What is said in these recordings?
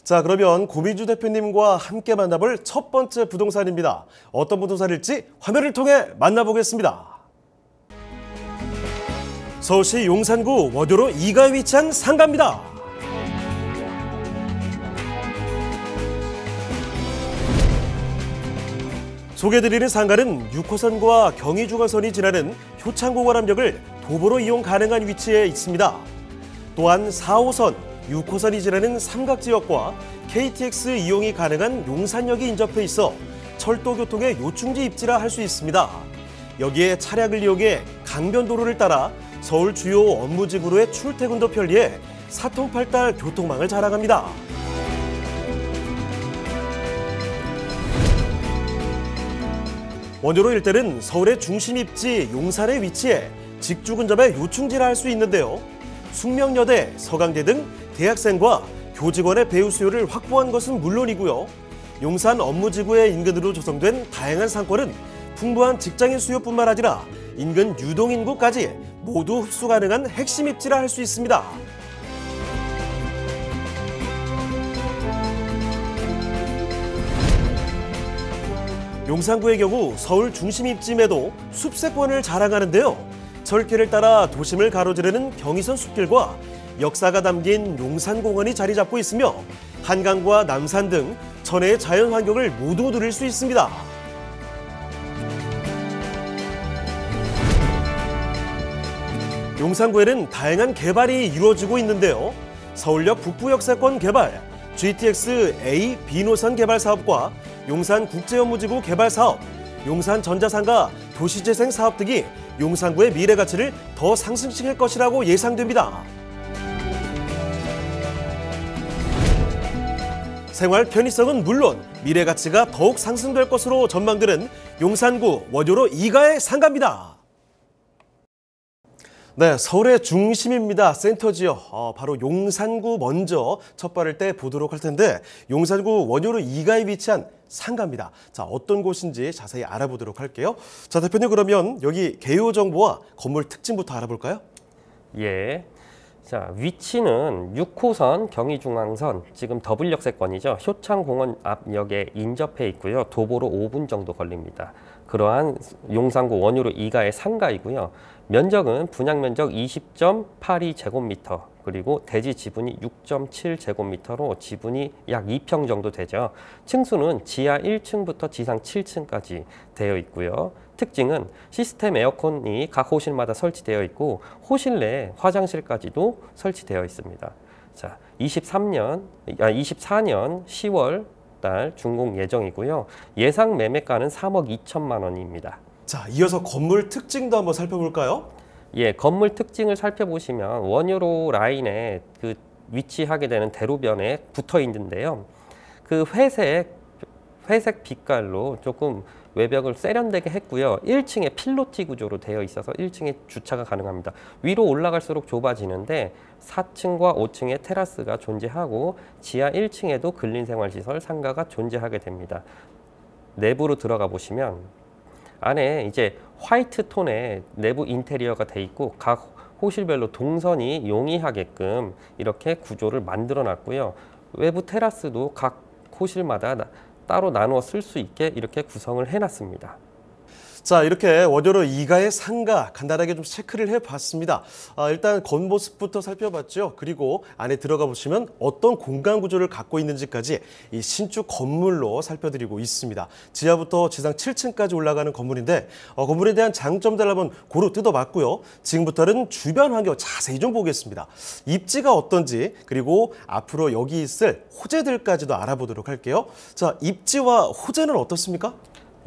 자, 그러면 고민주 대표님과 함께 만나볼 첫 번째 부동산입니다. 어떤 부동산일지 화면을 통해 만나보겠습니다. 서울시 용산구 원효로 2가에 위치한 상가입니다. 소개해드리는 상가는 6호선과 경의중앙선이 지나는 효창공원암역을 도보로 이용 가능한 위치에 있습니다. 또한 4호선, 6호선이 지나는 삼각지역과 KTX 이용이 가능한 용산역이 인접해 있어 철도교통의 요충지 입지라 할 수 있습니다. 여기에 차량을 이용해 강변도로를 따라 서울 주요 업무지구로의 출퇴근도 편리해 사통팔달 교통망을 자랑합니다. 원효로 일대는 서울의 중심 입지 용산에 위치해 직주 근접의 요충지라 할 수 있는데요. 숙명여대, 서강대 등 대학생과 교직원의 배우 수요를 확보한 것은 물론이고요. 용산 업무지구의 인근으로 조성된 다양한 상권은 풍부한 직장인 수요뿐만 아니라 인근 유동인구까지 모두 흡수 가능한 핵심 입지라 할 수 있습니다. 용산구의 경우 서울 중심 입지임에도 숲세권을 자랑하는데요. 철길을 따라 도심을 가로지르는 경의선 숲길과 역사가 담긴 용산공원이 자리 잡고 있으며 한강과 남산 등 천혜의 자연 환경을 모두 누릴 수 있습니다. 용산구에는 다양한 개발이 이루어지고 있는데요. 서울역 북부역세권 개발, GTX A, B노선 개발 사업과 용산국제업무지구 개발 사업, 용산전자상가 도시재생 사업 등이 용산구의 미래 가치를 더 상승시킬 것이라고 예상됩니다. 생활 편의성은 물론 미래 가치가 더욱 상승될 것으로 전망되는 용산구 원효로 2가의 상가입니다. 네, 서울의 중심입니다. 센터지요. 바로 용산구 먼저 첫 발을 떼 보도록 할 텐데 용산구 원효로 2가에 위치한 상가입니다. 자, 어떤 곳인지 자세히 알아보도록 할게요. 자, 대표님 그러면 여기 개요 정보와 건물 특징부터 알아볼까요? 예. 자, 위치는 6호선 경의중앙선, 지금 더블역세권이죠. 효창공원 앞역에 인접해 있고요. 도보로 5분 정도 걸립니다. 그러한 용산구 원효로 2가의 상가이고요. 면적은 분양면적 20.82제곱미터, 그리고 대지 지분이 6.7제곱미터로 지분이 약 2평 정도 되죠. 층수는 지하 1층부터 지상 7층까지 되어 있고요. 특징은 시스템 에어컨이 각 호실마다 설치되어 있고 호실 내 화장실까지도 설치되어 있습니다. 자, 24년 10월 달 준공 예정이고요. 예상 매매가는 3억 2천만 원입니다. 자, 이어서 건물 특징도 한번 살펴볼까요? 예, 건물 특징을 살펴보시면 원효로 라인에 그 위치하게 되는 대로변에 붙어 있는데요. 그 회색 빛깔로 조금 외벽을 세련되게 했고요. 1층에 필로티 구조로 되어 있어서 1층에 주차가 가능합니다. 위로 올라갈수록 좁아지는데 4층과 5층에 테라스가 존재하고 지하 1층에도 근린생활시설 상가가 존재하게 됩니다. 내부로 들어가 보시면 안에 이제 화이트 톤의 내부 인테리어가 돼 있고 각 호실별로 동선이 용이하게끔 이렇게 구조를 만들어 놨고요. 외부 테라스도 각 호실마다 따로 나누어 쓸 수 있게 이렇게 구성을 해놨습니다. 자, 이렇게 원효로 2가의 상가 간단하게 좀 체크를 해봤습니다. 일단 겉모습부터 살펴봤죠. 그리고 안에 들어가 보시면 어떤 공간 구조를 갖고 있는지까지 이 신축 건물로 살펴드리고 있습니다. 지하부터 지상 7층까지 올라가는 건물인데 건물에 대한 장점들 한번 고루 뜯어봤고요. 지금부터는 주변 환경 자세히 좀 보겠습니다. 입지가 어떤지 그리고 앞으로 여기 있을 호재들까지도 알아보도록 할게요. 자, 입지와 호재는 어떻습니까?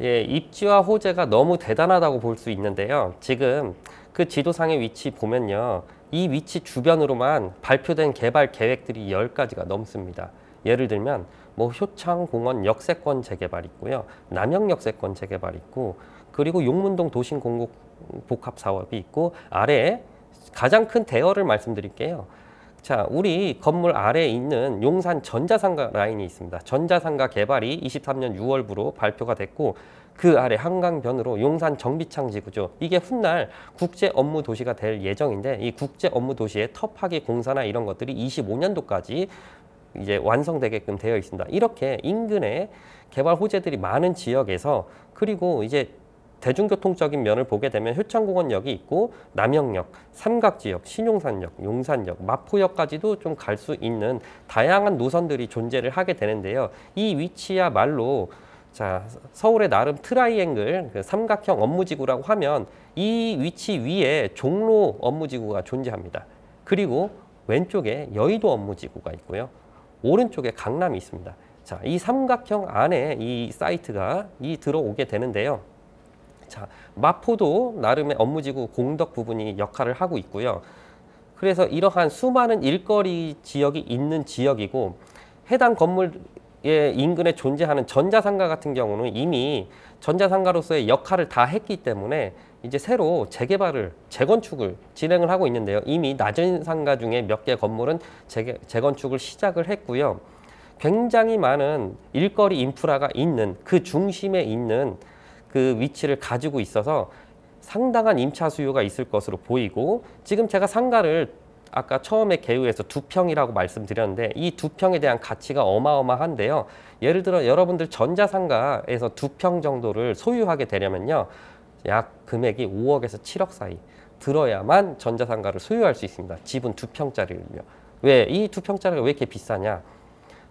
예, 입지와 호재가 너무 대단하다고 볼 수 있는데요. 지금 그 지도상의 위치 보면요. 이 위치 주변으로만 발표된 개발 계획들이 10가지가 넘습니다. 예를 들면 뭐 효창공원 역세권 재개발 있고요. 남영 역세권 재개발 있고, 그리고 용문동 도심공급 사업이 있고, 아래에 가장 큰 대여를 말씀드릴게요. 자, 우리 건물 아래에 있는 용산 전자상가 라인이 있습니다. 전자상가 개발이 23년 6월부로 발표가 됐고, 그 아래 한강변으로 용산 정비창지구죠. 이게 훗날 국제 업무 도시가 될 예정인데, 이 국제 업무 도시의 터파기 공사나 이런 것들이 25년도까지 이제 완성되게끔 되어 있습니다. 이렇게 인근에 개발 호재들이 많은 지역에서 그리고 이제 대중교통적인 면을 보게 되면 효창공원역이 있고 남영역, 삼각지역, 신용산역, 용산역, 마포역까지도 좀 갈 수 있는 다양한 노선들이 존재를 하게 되는데요. 이 위치야말로 자, 서울의 나름 트라이앵글 그 삼각형 업무지구라고 하면 이 위치 위에 종로 업무지구가 존재합니다. 그리고 왼쪽에 여의도 업무지구가 있고요. 오른쪽에 강남이 있습니다. 자, 이 삼각형 안에 이 사이트가 들어오게 되는데요. 자, 마포도 나름의 업무지구 공덕 부분이 역할을 하고 있고요. 그래서 이러한 수많은 일거리 지역이 있는 지역이고 해당 건물의 인근에 존재하는 전자상가 같은 경우는 이미 전자상가로서의 역할을 다 했기 때문에 이제 새로 재건축을 진행을 하고 있는데요. 이미 낮은 상가 중에 몇 개 건물은 재건축을 시작을 했고요. 굉장히 많은 일거리 인프라가 있는 그 중심에 있는 그 위치를 가지고 있어서 상당한 임차 수요가 있을 것으로 보이고 지금 제가 상가를 아까 처음에 개요에서 2평이라고 말씀드렸는데 이 2평에 대한 가치가 어마어마한데요. 예를 들어 여러분들 전자상가에서 2평 정도를 소유하게 되려면요. 약 금액이 5억에서 7억 사이 들어야만 전자상가를 소유할 수 있습니다. 집은 2평짜리를요. 왜? 이 2평짜리가 왜 이렇게 비싸냐?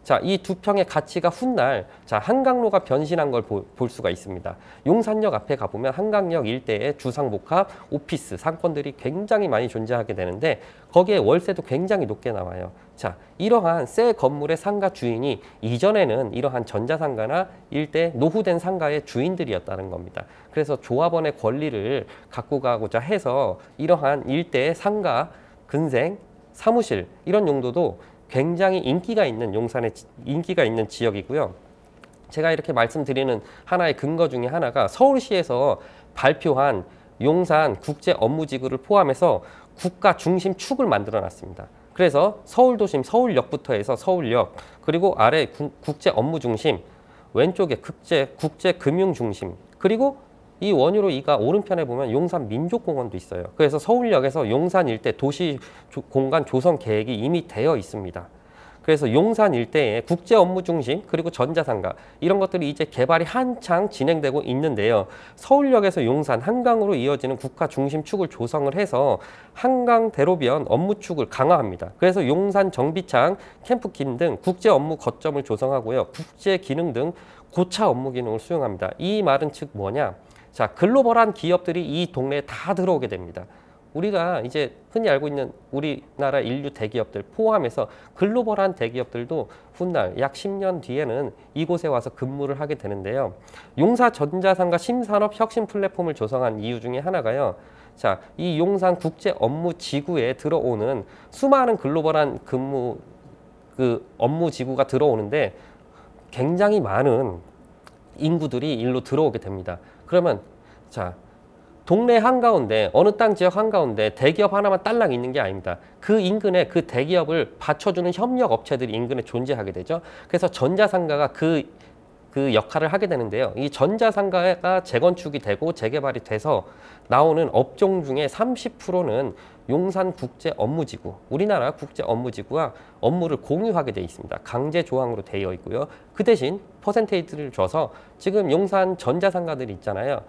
자, 이 2평의 가치가 훗날 한강로가 변신한 걸 볼 수가 있습니다. 용산역 앞에 가보면 한강역 일대에 주상복합, 오피스, 상권들이 굉장히 많이 존재하게 되는데 거기에 월세도 굉장히 높게 나와요. 자, 이러한 새 건물의 상가 주인이 이전에는 이러한 전자상가나 일대 노후된 상가의 주인들이었다는 겁니다. 그래서 조합원의 권리를 갖고 가고자 해서 이러한 일대의 상가, 근생, 사무실 이런 용도도 굉장히 인기가 있는 용산의 인기가 있는 지역이고요. 제가 이렇게 말씀드리는 하나의 근거 중에 하나가 서울시에서 발표한 용산 국제 업무지구를 포함해서 국가 중심 축을 만들어 놨습니다. 그래서 서울도심 서울역부터 해서 서울역 그리고 아래 국제 업무 중심 왼쪽에 국제 금융 중심 그리고 이 원유로 2가 오른편에 보면 용산 민족공원도 있어요. 그래서 서울역에서 용산 일대 도시 공간 조성 계획이 이미 되어 있습니다. 그래서 용산 일대에 국제 업무 중심 그리고 전자상가 이런 것들이 이제 개발이 한창 진행되고 있는데요. 서울역에서 용산 한강으로 이어지는 국가 중심 축을 조성을 해서 한강 대로변 업무 축을 강화합니다. 그래서 용산 정비창, 캠프킨 등 국제 업무 거점을 조성하고요. 국제 기능 등 고차 업무 기능을 수용합니다. 이 말은 즉 뭐냐? 자, 글로벌한 기업들이 이 동네에 다 들어오게 됩니다. 우리가 이제 흔히 알고 있는 우리나라 인류 대기업들 포함해서 글로벌한 대기업들도 훗날 약 10년 뒤에는 이곳에 와서 근무를 하게 되는데요. 용사 전자상가 심산업 혁신 플랫폼을 조성한 이유 중에 하나가요. 자, 이 용산 국제 업무 지구에 들어오는 수많은 글로벌한 업무 지구가 들어오는데 굉장히 많은 인구들이 일로 들어오게 됩니다. 그러면 자, 동네 한가운데 어느 땅 지역 한가운데 대기업 하나만 딸랑 있는 게 아닙니다. 그 인근에 그 대기업을 받쳐주는 협력 업체들이 인근에 존재하게 되죠. 그래서 전자상가가 그 역할을 하게 되는데요. 이 전자상가가 재건축이 되고 재개발이 돼서 나오는 업종 중에 30%는 용산 국제 업무지구, 우리나라 국제 업무지구와 업무를 공유하게 돼 있습니다. 강제 조항으로 되어 있고요. 그 대신 퍼센테이지를 줘서 지금 용산 전자상가들이 있잖아요.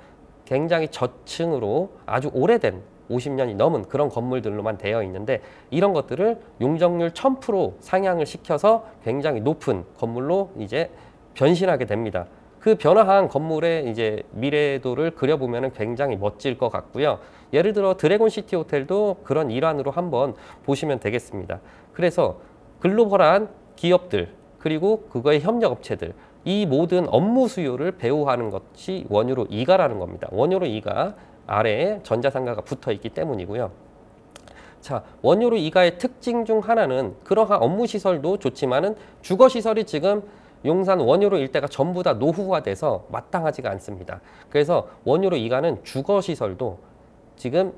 굉장히 저층으로 아주 오래된 50년이 넘은 그런 건물들로만 되어 있는데 이런 것들을 용적률 1000% 상향을 시켜서 굉장히 높은 건물로 이제 변신하게 됩니다. 그 변화한 건물의 이제 미래도를 그려보면 굉장히 멋질 것 같고요. 예를 들어 드래곤시티 호텔도 그런 일환으로 한번 보시면 되겠습니다. 그래서 글로벌한 기업들 그리고 그거의 협력업체들 이 모든 업무 수요를 배후하는 것이 원유로 2가라는 겁니다. 원유로 2가 아래에 전자상가가 붙어 있기 때문이고요. 자, 원유로 2가의 특징 중 하나는 그러한 업무 시설도 좋지만은 주거 시설이 지금 용산 원유로 일대가 전부 다 노후화돼서 마땅하지가 않습니다. 그래서 원유로 2가는 주거 시설도 지금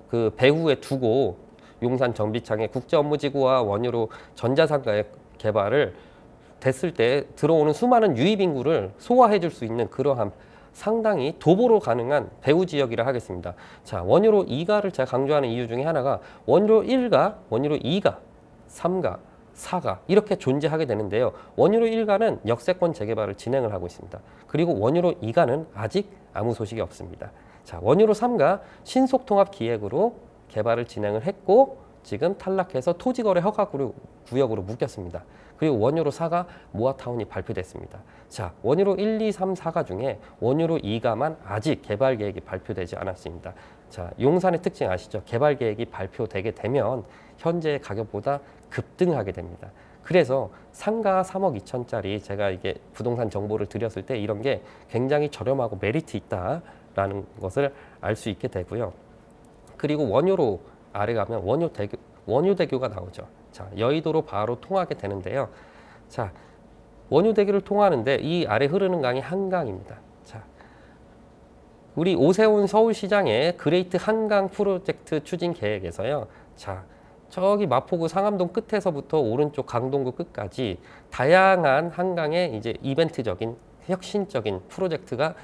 그 배후에 두고 용산 정비창의 국제 업무지구와 원유로 전자상가의 개발을 됐을 때 들어오는 수많은 유입 인구를 소화해 줄 수 있는 그러한 상당히 도보로 가능한 배후 지역이라 하겠습니다. 자, 원유로 2가를 제가 강조하는 이유 중에 하나가 원유로 1가, 원유로 2가, 3가, 사가 이렇게 존재하게 되는데요. 원유로 1가는 역세권 재개발을 진행을 하고 있습니다. 그리고 원유로 2가는 아직 아무 소식이 없습니다. 자, 원유로 3가 신속통합기획으로 개발을 진행을 했고 지금 탈락해서 토지거래 허가 구역으로 묶였습니다. 그리고 원유로 4가 모아타운이 발표됐습니다. 자, 원유로 1, 2, 3, 4가 중에 원유로 2가만 아직 개발 계획이 발표되지 않았습니다. 자, 용산의 특징 아시죠? 개발 계획이 발표되게 되면 현재의 가격보다 급등하게 됩니다. 그래서 상가 3억 2천짜리 제가 이게 부동산 정보를 드렸을 때 이런 게 굉장히 저렴하고 메리트 있다라는 것을 알 수 있게 되고요. 그리고 원유로 아래 가면 원유대교가 나오죠. 자, 여의도로 바로 통하게 되는데요. 자, 원유대교를 통하는데 이 아래 흐르는 강이 한강입니다. 자, 우리 오세훈 서울시장의 그레이트 한강 프로젝트 추진 계획에서요. 자, 저기 마포구 상암동 끝에서부터 오른쪽 강동구 끝까지 다양한 한강의 이제 이벤트적인 혁신적인 프로젝트가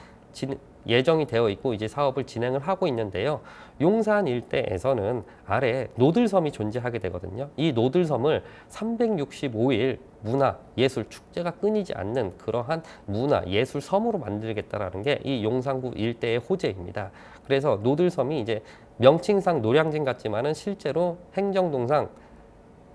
예정이 되어 있고 이제 사업을 진행을 하고 있는데요. 용산 일대에서는 아래 노들섬이 존재하게 되거든요. 이 노들섬을 365일 문화, 예술, 축제가 끊이지 않는 그러한 문화, 예술 섬으로 만들겠다라는 게 이 용산구 일대의 호재입니다. 그래서 노들섬이 이제 명칭상 노량진 같지만은 실제로 행정동상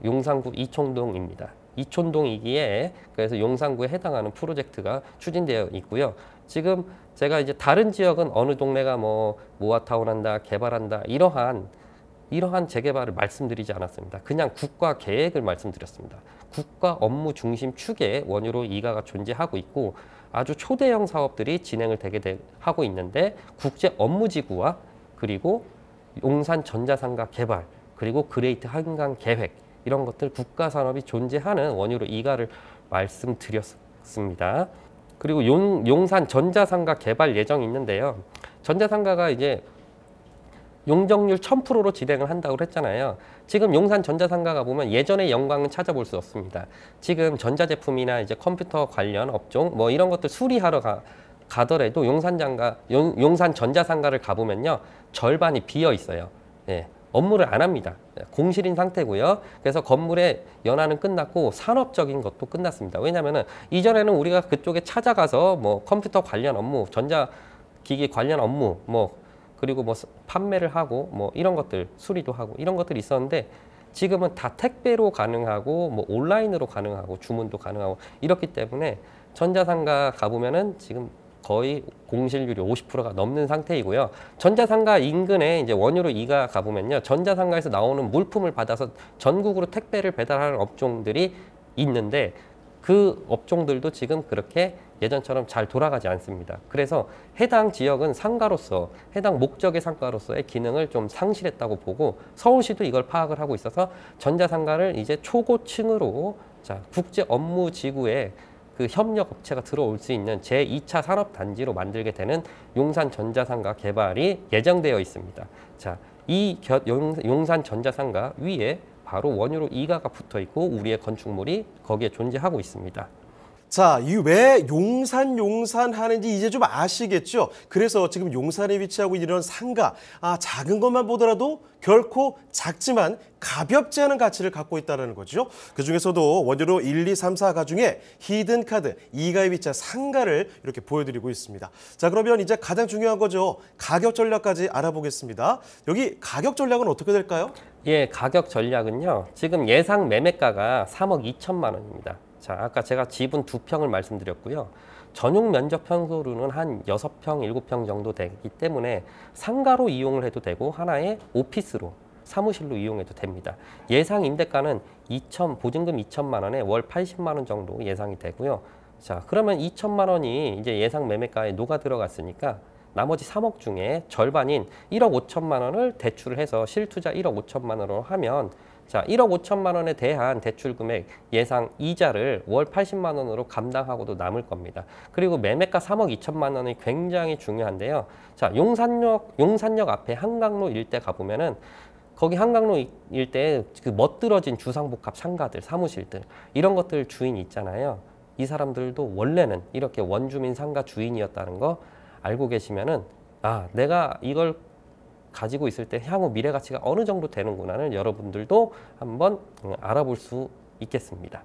용산구 이촌동입니다. 이촌동이기에 그래서 용산구에 해당하는 프로젝트가 추진되어 있고요. 지금 제가 이제 다른 지역은 어느 동네가 뭐 모아타운 한다, 개발한다 이러한 재개발을 말씀드리지 않았습니다. 그냥 국가 계획을 말씀드렸습니다. 국가 업무 중심 축에 원유로 2가가 존재하고 있고 아주 초대형 사업들이 진행을 하고 있는데 국제 업무지구와 그리고 용산 전자상가 개발 그리고 그레이트 한강 계획 이런 것들 국가 산업이 존재하는 원유로 2가를 말씀드렸습니다. 그리고 용산 전자상가 개발 예정이 있는데요. 전자상가가 이제 용적률 1000%로 진행을 한다고 했잖아요. 지금 용산 전자상가가 보면 예전의 영광은 찾아볼 수 없습니다. 지금 전자제품이나 이제 컴퓨터 관련 업종 뭐 이런 것들 수리하러 가더라도 용산 전자상가를 가보면요. 절반이 비어 있어요. 예, 업무를 안 합니다. 공실인 상태고요. 그래서 건물의 연한은 끝났고 산업적인 것도 끝났습니다. 왜냐하면 이전에는 우리가 그쪽에 찾아가서 뭐 컴퓨터 관련 업무, 전자기기 관련 업무, 뭐 그리고 뭐 판매를 하고 뭐 이런 것들 수리도 하고 이런 것들이 있었는데 지금은 다 택배로 가능하고 뭐 온라인으로 가능하고 주문도 가능하고 이렇기 때문에 전자상가 가보면은 지금 거의 공실률이 50%가 넘는 상태이고요. 전자상가 인근에 이제 원유로 2가 가보면요. 전자상가에서 나오는 물품을 받아서 전국으로 택배를 배달하는 업종들이 있는데 그 업종들도 지금 그렇게 예전처럼 잘 돌아가지 않습니다. 그래서 해당 지역은 상가로서 해당 목적의 상가로서의 기능을 좀 상실했다고 보고 서울시도 이걸 파악을 하고 있어서 전자상가를 이제 초고층으로 자, 국제 업무 지구에 그 협력 업체가 들어올 수 있는 제2차 산업단지로 만들게 되는 용산 전자상가 개발이 예정되어 있습니다. 자, 이 용산 전자상가 위에 바로 원유로 2가가 붙어 있고 우리의 건축물이 거기에 존재하고 있습니다. 자, 이 왜 용산 하는지 이제 좀 아시겠죠? 그래서 지금 용산에 위치하고 있는 이런 상가, 작은 것만 보더라도 결코 작지만 가볍지 않은 가치를 갖고 있다는 거죠. 그중에서도 원유로 1, 2, 3, 4가 중에 히든카드 2가에 위치한 상가를 이렇게 보여드리고 있습니다. 자, 그러면 이제 가장 중요한 거죠. 가격 전략까지 알아보겠습니다. 여기 가격 전략은 어떻게 될까요? 예, 가격 전략은요. 지금 예상 매매가가 3억 2천만 원입니다. 자, 아까 제가 지분 2평을 말씀드렸고요. 전용 면적 평수로는 한 6평, 7평 정도 되기 때문에 상가로 이용을 해도 되고 하나의 오피스로, 사무실로 이용해도 됩니다. 예상 임대가는 보증금 2천만 원에 월 80만 원 정도 예상이 되고요. 자, 그러면 2천만 원이 이제 예상 매매가에 녹아 들어갔으니까 나머지 3억 중에 절반인 1억 5천만 원을 대출을 해서 실투자 1억 5천만 원으로 하면 자, 1억 5천만 원에 대한 대출 금액 예상 이자를 월 80만 원으로 감당하고도 남을 겁니다. 그리고 매매가 3억 2천만 원이 굉장히 중요한데요. 자, 용산역 앞에 한강로 일대 가보면은 거기 한강로 일대에 그 멋들어진 주상복합 상가들, 사무실들 이런 것들 주인이 있잖아요. 이 사람들도 원래는 이렇게 원주민 상가 주인이었다는 거 알고 계시면은 내가 이걸 가지고 있을 때 향후 미래 가치가 어느 정도 되는구나를 여러분들도 한번 알아볼 수 있겠습니다.